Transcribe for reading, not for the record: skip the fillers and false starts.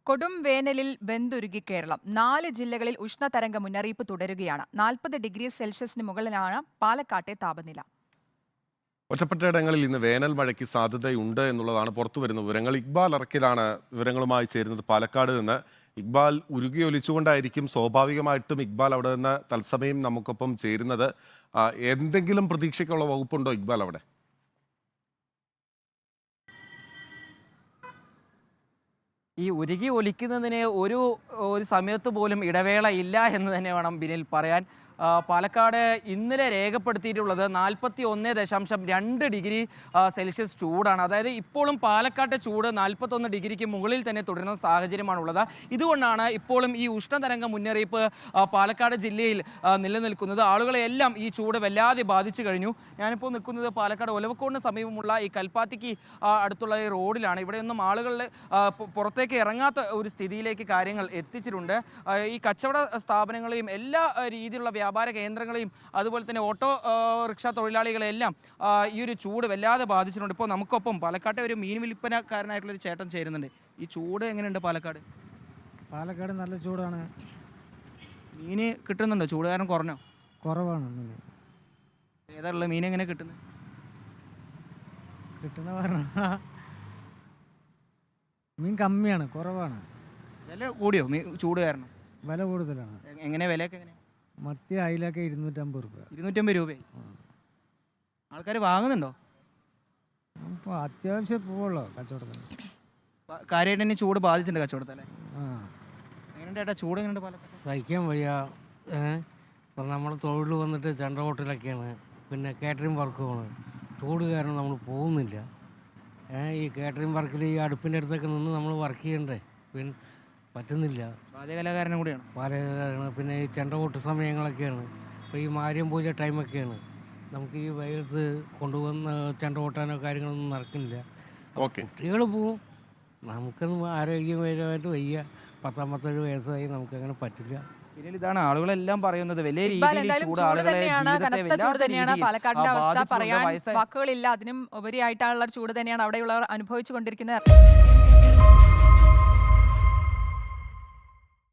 കൊടും വേനലിൽ വെന്തുരുകി കേരളം 4 ജില്ലകളിൽ ഉഷ്ണതരംഗ മുന്നറിയിപ്പ് തുടരുകയാണ്. 40 ഡിഗ്രി സെൽഷ്യസിന് മുകളിലാണ് പാലക്കാട്ടെ താപനില. ഒറ്റപ്പെട്ടയിടങ്ങളിൽ ഇന്ന് വേനൽ മഴയ്ക്ക് സാധ്യതയുണ്ട് എന്നുള്ളതാണ് പുറത്തുവരുന്ന വിവരങ്ങൾ. ഇക്ബാൽ അറക്കിലാണ് വിവരങ്ങളുമായി ചേരുന്നത് പാലക്കാട് നിന്ന്. ഇക്ബാൽ, ഉരുകിയൊലിച്ചുകൊണ്ടായിരിക്കും സ്വാഭാവികമായിട്ടും ഇക്ബാൽ അവിടെ നിന്ന് തത്സമയം നമുക്കൊപ്പം ചേരുന്നത്. എന്തെങ്കിലും പ്രതീക്ഷയ്ക്കുള്ള വകുപ്പുണ്ടോ ഇക്ബാൽ അവിടെ? ഈ ഉരുകി ഒലിക്കുന്നതിന് ഒരു സമയത്ത് പോലും ഇടവേള ഇല്ല എന്ന് തന്നെ വേണം ബിനിൽ പറയാൻ. പാലക്കാട് ഇന്നലെ രേഖപ്പെടുത്തിയിട്ടുള്ളത് 41.2 ഡിഗ്രി സെൽഷ്യസ് ചൂടാണ്. അതായത് ഇപ്പോഴും പാലക്കാട്ടെ ചൂട് 41 ഡിഗ്രിക്ക് മുകളിൽ തന്നെ തുടരുന്ന സാഹചര്യമാണുള്ളത്. ഇതുകൊണ്ടാണ് ഇപ്പോഴും ഈ ഉഷ്ണതരംഗ മുന്നറിയിപ്പ് പാലക്കാട് ജില്ലയിൽ നിലനിൽക്കുന്നത്. ആളുകളെല്ലാം ഈ ചൂട് വല്ലാതെ ബാധിച്ചു കഴിഞ്ഞു. ഞാനിപ്പോൾ നിൽക്കുന്നത് പാലക്കാട് ഒലവക്കോടിന് സമീപമുള്ള ഈ കൽപ്പാത്തിക്ക് അടുത്തുള്ള ഈ റോഡിലാണ്. ഇവിടെയൊന്നും ആളുകൾ പുറത്തേക്ക് ഇറങ്ങാത്ത ഒരു സ്ഥിതിയിലേക്ക് കാര്യങ്ങൾ എത്തിച്ചിട്ടുണ്ട്. ഈ കച്ചവട സ്ഥാപനങ്ങളെയും എല്ലാ രീതിയിലുള്ള വ്യാപാര കേന്ദ്രങ്ങളെയും അതുപോലെ തന്നെ ഓട്ടോ റിക്ഷ തൊഴിലാളികളെല്ലാം ഈ ഒരു ചൂട് വല്ലാതെ ബാധിച്ചിട്ടുണ്ട്. ഇപ്പോൾ നമുക്കൊപ്പം പാലക്കാട്ടെ ഒരു മീൻ വിൽപ്പനക്കാരനായിട്ടുള്ളൊരു ചേട്ടൻ ചേരുന്നുണ്ട്. ഈ ചൂട് എങ്ങനെയുണ്ട് പാലക്കാട്? പാലക്കാട് നല്ല ചൂടാണ്. മീന് കിട്ടുന്നുണ്ടോ? ചൂട് കാരണം കുറഞ്ഞോ? കുറവാണ്. ഏതാണുള്ള മീൻ എങ്ങനെ കിട്ടുന്നത്? കിട്ടുന്ന പറഞ്ഞ മീൻ കമ്മിയാണ്, കുറവാണ്. വില കൂടിയോ ചൂട് കാരണം? വില കൂടുതലാണ്. എങ്ങനെ വിലയൊക്കെ എങ്ങനെ? മത്തി അയിലൊക്കെ 250 രൂപ. 250 രൂപയായി. ആൾക്കാർ വാങ്ങുന്നുണ്ടോ? ഇപ്പോൾ അത്യാവശ്യം പോവുള്ളൂ കച്ചവടത്തിന്. കാര്യമായിട്ട് തന്നെ ചൂട് ബാധിച്ചിട്ടുണ്ട് കച്ചവടത്തല്ലേ? ആ, എങ്ങനെയുണ്ട് ഏട്ടാ ചൂട്? എങ്ങനെയുണ്ട് പാലക്കാട്? സഹിക്കാൻ വയ്യ. ഇപ്പം നമ്മുടെ തൊഴിൽ വന്നിട്ട് ചെണ്ട ഹോട്ടലൊക്കെയാണ്, പിന്നെ കാറ്ററിംഗ് വർക്കുമാണ്. ചൂട് കാരണം നമ്മൾ പോകുന്നില്ല. ഈ കാറ്ററിംഗ് വർക്കിൽ ഈ അടുപ്പിൻ്റെ അടുത്തൊക്കെ നിന്ന് നമ്മൾ വർക്ക് ചെയ്യണ്ടേ, പിന്നെ പറ്റുന്നില്ല. പാചകകലാകാരനും കൂടിയാണ്. പാലക്കാടാണ്. പിന്നെ ഈ ചെണ്ട കൊട്ട് സമയങ്ങളൊക്കെയാണ്. ഇപ്പോൾ ഈ മാര്യം പൂജ ടൈമൊക്കെയാണ്. നമുക്ക് ഈ വെയിലത്ത് കൊണ്ടുവന്ന് ചെണ്ട കൊട്ടാനോ കാര്യങ്ങളൊന്നും നടക്കുന്നില്ല. കുട്ടികൾ പോവും, നമുക്കൊന്നും ആരോഗ്യപരമായിട്ട് വയ്യ. 17 വയസ്സായി, നമുക്കങ്ങനെ പറ്റില്ല. പിന്നെ ഇതാണ് ആളുകളെല്ലാം പറയുന്നത്, വലിയ കനത്ത ചൂട് തന്നെയാണ് പാലക്കാടിന്റെ അവസ്ഥ. പറയാൻ വാക്കുകളില്ല. അതിനും ഉപരിയായിട്ടുള്ള ചൂട് തന്നെയാണ് അവിടെയുള്ളവർ അനുഭവിച്ചു കൊണ്ടിരിക്കുന്നത്.